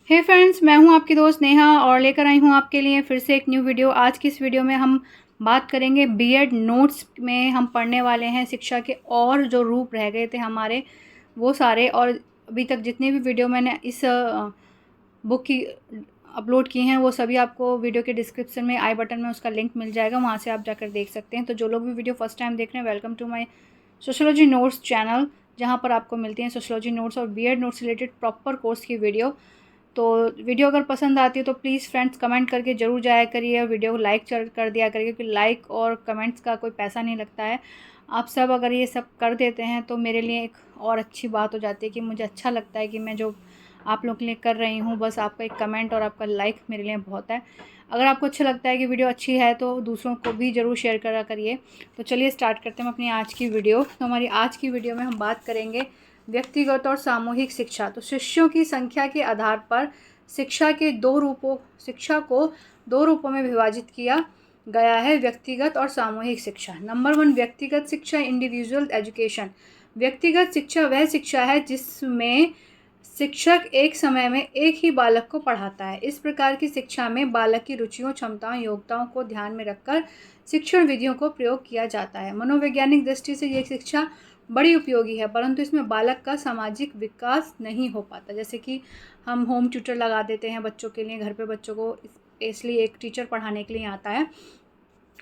हे friends, मैं हूं आपकी दोस्त नेहा और लेकर आई हूं आपके लिए फिर से एक न्यू वीडियो। आज की इस वीडियो में हम बात करेंगे बीएड नोट्स में हम पढ़ने वाले हैं शिक्षा के और जो रूप रह गए थे हमारे वो सारे, और अभी तक जितनी भी वीडियो मैंने इस बुक की अपलोड की हैं वो सभी आपको वीडियो के डिस्क्रिप्शन में आई बटन में उसका लिंक मिल जाएगा, वहाँ से आप जाकर देख सकते हैं। तो जो लोग भी वीडियो फर्स्ट टाइम देख रहे हैं, welcome to my sociology notes channel, जहाँ पर आपको मिलती हैं सोशियोलॉजी नोट्स और BEd notes related proper course की वीडियो। तो वीडियो अगर पसंद आती है तो प्लीज़ फ्रेंड्स कमेंट करके ज़रूर जाया करिए और वीडियो को लाइक कर दिया करिए, क्योंकि लाइक और कमेंट्स का कोई पैसा नहीं लगता है। आप सब अगर ये सब कर देते हैं तो मेरे लिए एक और अच्छी बात हो जाती है कि मुझे अच्छा लगता है कि मैं जो आप लोग के लिए कर रही हूँ, बस आपका एक कमेंट और आपका लाइक मेरे लिए बहुत है। अगर आपको अच्छा लगता है कि वीडियो अच्छी है तो दूसरों को भी ज़रूर शेयर करा करिए। तो चलिए स्टार्ट करते हैं अपनी आज की वीडियो। तो हमारी आज की वीडियो में हम बात करेंगे व्यक्तिगत और सामूहिक शिक्षा। तो शिष्यों की संख्या के आधार पर शिक्षा को दो रूपों में विभाजित किया गया है, व्यक्तिगत और सामूहिक शिक्षा। नंबर 1, व्यक्तिगत शिक्षा, इंडिविजुअल एजुकेशन। व्यक्तिगत शिक्षा वह शिक्षा है जिसमें शिक्षक एक समय में एक ही बालक को पढ़ाता है। इस प्रकार की शिक्षा में बालक की रुचियों, क्षमताओं, योग्यताओं को ध्यान में रखकर शिक्षण विधियों को प्रयोग किया जाता है। मनोवैज्ञानिक दृष्टि से यह शिक्षा बड़ी उपयोगी है, परंतु इसमें बालक का सामाजिक विकास नहीं हो पाता। जैसे कि हम होम ट्यूटर लगा देते हैं बच्चों के लिए, घर पे बच्चों को इसलिए एक टीचर पढ़ाने के लिए आता है,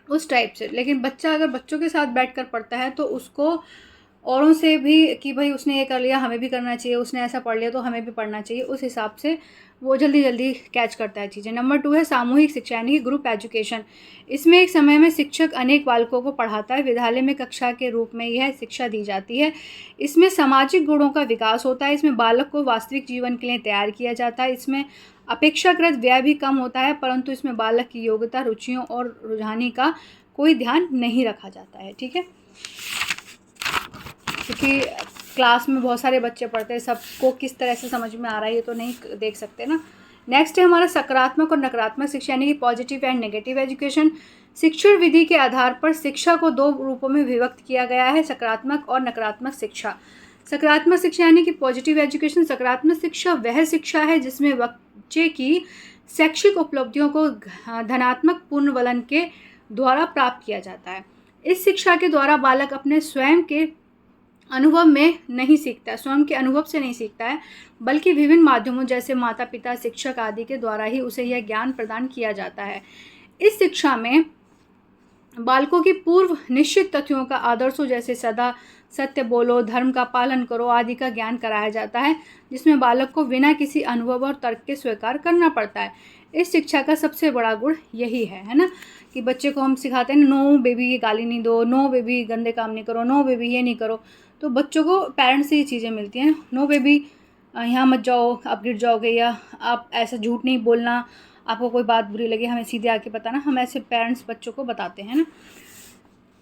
उस टाइप से। लेकिन बच्चा अगर बच्चों के साथ बैठकर पढ़ता है तो उसको औरों से भी कि भाई उसने ये कर लिया हमें भी करना चाहिए, उसने ऐसा पढ़ लिया तो हमें भी पढ़ना चाहिए, उस हिसाब से वो जल्दी जल्दी कैच करता है चीज़ें। नंबर 2 है सामूहिक शिक्षा, यानी कि ग्रुप एजुकेशन। इसमें एक समय में शिक्षक अनेक बालकों को पढ़ाता है। विद्यालय में कक्षा के रूप में यह शिक्षा दी जाती है। इसमें सामाजिक गुणों का विकास होता है। इसमें बालक को वास्तविक जीवन के लिए तैयार किया जाता है। इसमें अपेक्षाकृत व्यय भी कम होता है, परंतु इसमें बालक की योग्यता, रुचियों और रुझानी का कोई ध्यान नहीं रखा जाता है। ठीक है, क्योंकि क्लास में बहुत सारे बच्चे पढ़ते हैं, सबको किस तरह से समझ में आ रहा है ये तो नहीं देख सकते ना। नेक्स्ट है हमारा सकारात्मक और नकारात्मक शिक्षा, यानी कि पॉजिटिव एंड नेगेटिव एजुकेशन। शिक्षण विधि के आधार पर शिक्षा को दो रूपों में विभक्त किया गया है, सकारात्मक और नकारात्मक शिक्षा। सकारात्मक शिक्षा यानी कि पॉजिटिव एजुकेशन। सकारात्मक शिक्षा वह शिक्षा है जिसमें बच्चे की शैक्षिक उपलब्धियों को धनात्मक पुनर्वलन के द्वारा प्राप्त किया जाता है। इस शिक्षा के द्वारा बालक अपने स्वयं के अनुभव में नहीं सीखता है, स्वयं के अनुभव से नहीं सीखता है, बल्कि विभिन्न माध्यमों जैसे माता पिता, शिक्षक आदि के द्वारा ही उसे यह ज्ञान प्रदान किया जाता है। इस शिक्षा में बालकों की पूर्व निश्चित तथ्यों का, आदर्शों जैसे सदा सत्य बोलो, धर्म का पालन करो आदि का ज्ञान कराया जाता है, जिसमें बालक को बिना किसी अनुभव और तर्क के स्वीकार करना पड़ता है। इस शिक्षा का सबसे बड़ा गुण यही है ना, कि बच्चे को हम सिखाते हैं नो बेबी ये गाली नहीं दो, नो बेबी गंदे काम नहीं करो, नो बेबी ये नहीं करो। तो बच्चों को पेरेंट्स से ये चीज़ें मिलती हैं, नो बेबी यहाँ मत जाओ आप गिर जाओगे, या आप ऐसा झूठ नहीं बोलना, आपको कोई बात बुरी लगी हमें सीधे आके बताना। हम ऐसे पेरेंट्स बच्चों को बताते हैं ना,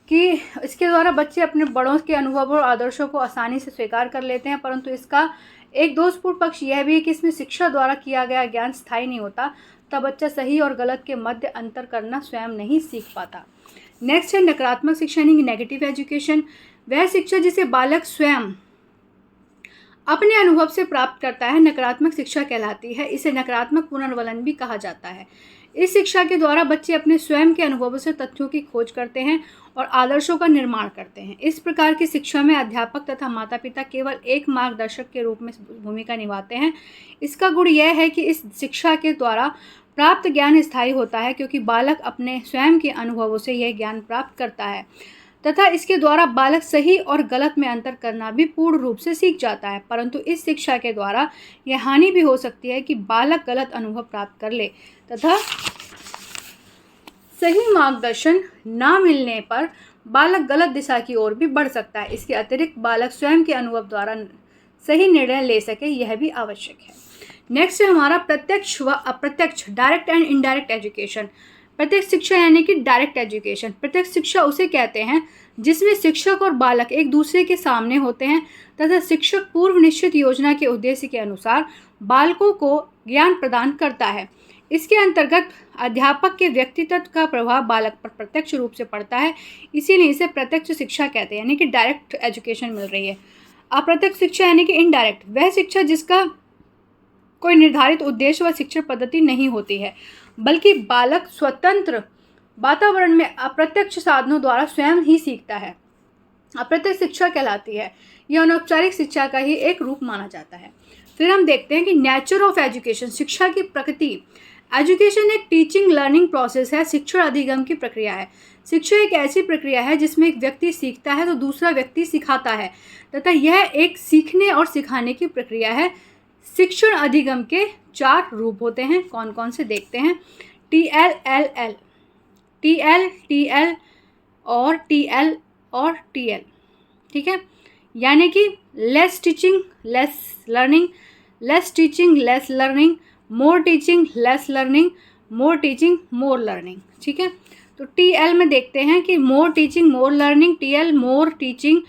कि इसके द्वारा बच्चे अपने बड़ों के अनुभव और आदर्शों को आसानी से स्वीकार कर लेते हैं, परंतु इसका एक दोषपूर्ण पक्ष यह भी है कि इसमें शिक्षा द्वारा किया गया ज्ञान स्थायी नहीं होता, तब बच्चा सही और गलत के मध्य अंतर करना स्वयं नहीं सीख पाता। नेक्स्ट है नकारात्मक शिक्षा, यानी कि नेगेटिव एजुकेशन। वह शिक्षा जिसे बालक स्वयं अपने अनुभव से प्राप्त करता है नकारात्मक शिक्षा कहलाती है। इसे नकारात्मक पुनर्वलन भी कहा जाता है। इस शिक्षा के द्वारा बच्चे अपने स्वयं के अनुभवों से तथ्यों की खोज करते हैं और आदर्शों का निर्माण करते हैं। इस प्रकार की शिक्षा में अध्यापक तथा माता पिता केवल एक मार्गदर्शक के रूप में भूमिका निभाते हैं। इसका गुण यह है कि इस शिक्षा के द्वारा प्राप्त ज्ञान स्थायी होता है, क्योंकि बालक अपने स्वयं के अनुभवों से यह ज्ञान प्राप्त करता है तथा इसके द्वारा बालक सही और गलत में अंतर करना भी पूर्ण रूप से सीख जाता है। परंतु इस शिक्षा के द्वारा यह हानि भी हो सकती है कि बालक गलत अनुभव प्राप्त कर ले तथा सही मार्गदर्शन ना मिलने पर बालक गलत दिशा की ओर भी बढ़ सकता है। इसके अतिरिक्त बालक स्वयं के अनुभव द्वारा सही निर्णय ले सके, यह भी आवश्यक है। नेक्स्ट है हमारा प्रत्यक्ष व अप्रत्यक्ष, डायरेक्ट एंड इनडायरेक्ट एजुकेशन। प्रत्यक्ष शिक्षा यानी कि डायरेक्ट एजुकेशन। प्रत्यक्ष शिक्षा उसे कहते हैं जिसमें शिक्षक और बालक एक दूसरे के सामने होते हैं तथा शिक्षक पूर्व निश्चित योजना के उद्देश्य के अनुसार बालकों को ज्ञान प्रदान करता है। इसके अंतर्गत अध्यापक के व्यक्तित्व का प्रभाव बालक पर प्रत्यक्ष रूप से पड़ता है, इसीलिए इसे प्रत्यक्ष शिक्षा कहते हैं, यानी कि डायरेक्ट एजुकेशन मिल रही है। अप्रत्यक्ष शिक्षा यानी कि इनडायरेक्ट, वह शिक्षा जिसका कोई निर्धारित उद्देश्य व शिक्षण पद्धति नहीं होती है, बल्कि बालक स्वतंत्र वातावरण में अप्रत्यक्ष साधनों द्वारा स्वयं ही सीखता है। अप्रत्यक्ष शिक्षा कहलाती है। यह अनौपचारिक शिक्षा का ही एक रूप माना जाता है। फिर हम देखते हैं कि नेचर ऑफ एजुकेशन, शिक्षा की प्रकृति। एजुकेशन एक टीचिंग लर्निंग प्रोसेस है, शिक्षण अधिगम की प्रक्रिया है। शिक्षा एक ऐसी प्रक्रिया है जिसमें एक व्यक्ति सीखता है तो दूसरा व्यक्ति सिखाता है, तथा यह एक सीखने और सिखाने की प्रक्रिया है। शिक्षण अधिगम के 4 रूप होते हैं। कौन कौन से देखते हैं? TLLL, TL और TL और TL, ठीक है। यानी कि less teaching less learning, less teaching less learning, more teaching less learning, more teaching more learning, ठीक है। तो TL में देखते हैं कि more teaching more learning, TL more teaching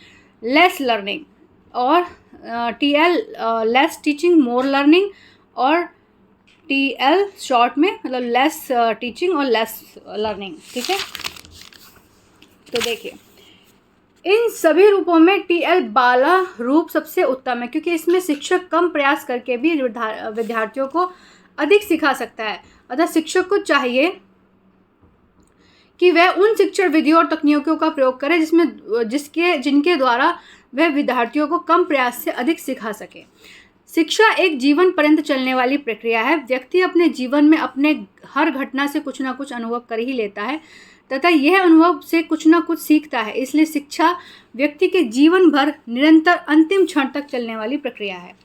less learning, और TL less teaching more learning, और TL short में मतलब लेस टीचिंग और लेस लर्निंग, ठीक है। तो देखिए इन सभी रूपों में TL बाला रूप सबसे उत्तम है, क्योंकि इसमें शिक्षक कम प्रयास करके भी विद्यार्थियों को अधिक सिखा सकता है। अतः शिक्षक को चाहिए कि वह उन शिक्षण विधियों और तकनीकों का प्रयोग करे जिनके द्वारा वह विद्यार्थियों को कम प्रयास से अधिक सिखा सके। शिक्षा एक जीवन पर्यंत चलने वाली प्रक्रिया है। व्यक्ति अपने जीवन में अपने हर घटना से कुछ ना कुछ अनुभव कर ही लेता है, तथा यह अनुभव से कुछ ना कुछ सीखता है। इसलिए शिक्षा व्यक्ति के जीवन भर निरंतर अंतिम क्षण तक चलने वाली प्रक्रिया है।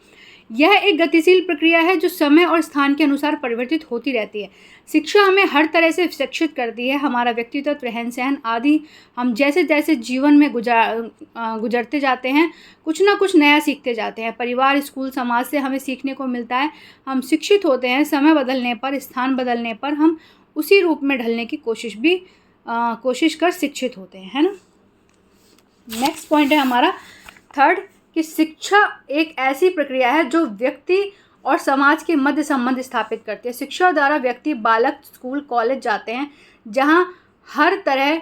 यह एक गतिशील प्रक्रिया है जो समय और स्थान के अनुसार परिवर्तित होती रहती है। शिक्षा हमें हर तरह से शिक्षित करती है। हमारा व्यक्तित्व, रहन सहन आदि हम जैसे जैसे जीवन में गुजरते जाते हैं कुछ ना कुछ नया सीखते जाते हैं। परिवार, स्कूल, समाज से हमें सीखने को मिलता है। हम शिक्षित होते हैं। समय बदलने पर, स्थान बदलने पर हम उसी रूप में ढलने की कोशिश कर शिक्षित होते हैं, है ना। नेक्स्ट पॉइंट है हमारा 3rd कि शिक्षा एक ऐसी प्रक्रिया है जो व्यक्ति और समाज के मध्य संबंध स्थापित करती है। शिक्षा द्वारा व्यक्ति, बालक स्कूल कॉलेज जाते हैं जहां हर तरह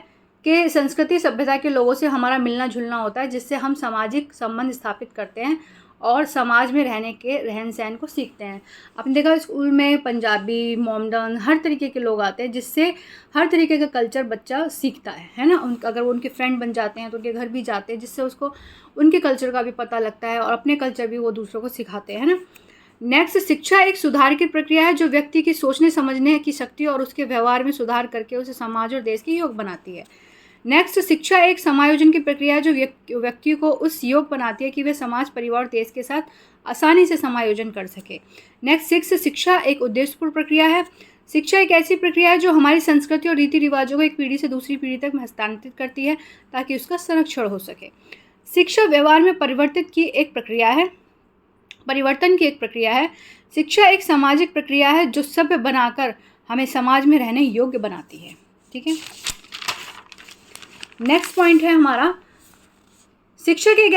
के संस्कृति सभ्यता के लोगों से हमारा मिलना जुलना होता है, जिससे हम सामाजिक संबंध स्थापित करते हैं और समाज में रहने के रहन सहन को सीखते हैं। आपने देखा स्कूल में पंजाबी, मोमडन, हर तरीके के लोग आते हैं, जिससे हर तरीके का कल्चर बच्चा सीखता है ना। अगर वो उनके फ्रेंड बन जाते हैं तो उनके घर भी जाते हैं, जिससे उसको उनके कल्चर का भी पता लगता है और अपने कल्चर भी वो दूसरों को सिखाते हैं, है ना। नेक्स्ट, शिक्षा एक सुधार की प्रक्रिया है जो व्यक्ति की सोचने समझने की शक्ति और उसके व्यवहार में सुधार करके उसे समाज और देश की योग्य बनाती है। नेक्स्ट, शिक्षा एक समायोजन की प्रक्रिया है जो व्यक्ति को उस योग्य बनाती है कि वह समाज, परिवार और देश के साथ आसानी से समायोजन कर सके। नेक्स्ट 6, शिक्षा एक उद्देश्यपूर्ण प्रक्रिया है। शिक्षा एक ऐसी प्रक्रिया है जो हमारी संस्कृति और रीति रिवाजों को एक पीढ़ी से दूसरी पीढ़ी तक हस्तांतरित करती है ताकि उसका संरक्षण हो सके। शिक्षा व्यवहार में परिवर्तन की एक प्रक्रिया है। शिक्षा एक सामाजिक प्रक्रिया है जो सभ्य बनाकर हमें समाज में रहने योग्य बनाती है, ठीक है। नेक्स्ट पॉइंट है हमारा, शिक्षा एक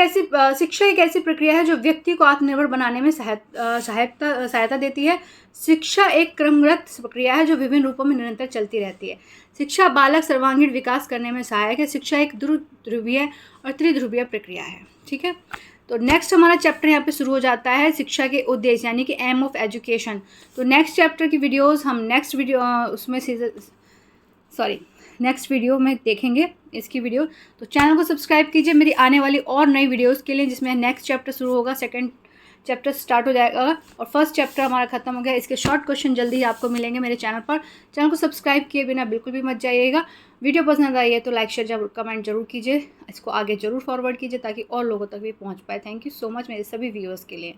ऐसी प्रक्रिया है जो व्यक्ति को आत्मनिर्भर बनाने में सहायता देती है। शिक्षा एक क्रमगत प्रक्रिया है जो विभिन्न रूपों में निरंतर चलती रहती है। शिक्षा बालक सर्वांगीण विकास करने में सहायक है। शिक्षा एक ध्रुवीय और त्रिध्रुवीय प्रक्रिया है, ठीक है। तो नेक्स्ट हमारा चैप्टर यहाँ पे शुरू हो जाता है शिक्षा के उद्देश्य यानी कि एम ऑफ एजुकेशन। तो नेक्स्ट चैप्टर की वीडियोस हम नेक्स्ट वीडियो में देखेंगे इसकी वीडियो। तो चैनल को सब्सक्राइब कीजिए मेरी आने वाली और नई वीडियोस के लिए, जिसमें नेक्स्ट चैप्टर शुरू होगा, 2nd चैप्टर स्टार्ट हो जाएगा और 1st चैप्टर हमारा खत्म हो गया। इसके शॉर्ट क्वेश्चन जल्दी ही आपको मिलेंगे मेरे चैनल पर। चैनल को सब्सक्राइब किए बिना बिल्कुल भी मत जाइएगा। वीडियो पसंद आई है तो लाइक, शेयर, कमेंट जरूर कीजिए। इसको आगे जरूर फॉरवर्ड कीजिए ताकि और लोगों तक भी पहुँच पाए। थैंक यू सो मच मेरे सभी व्यूअर्स के लिए।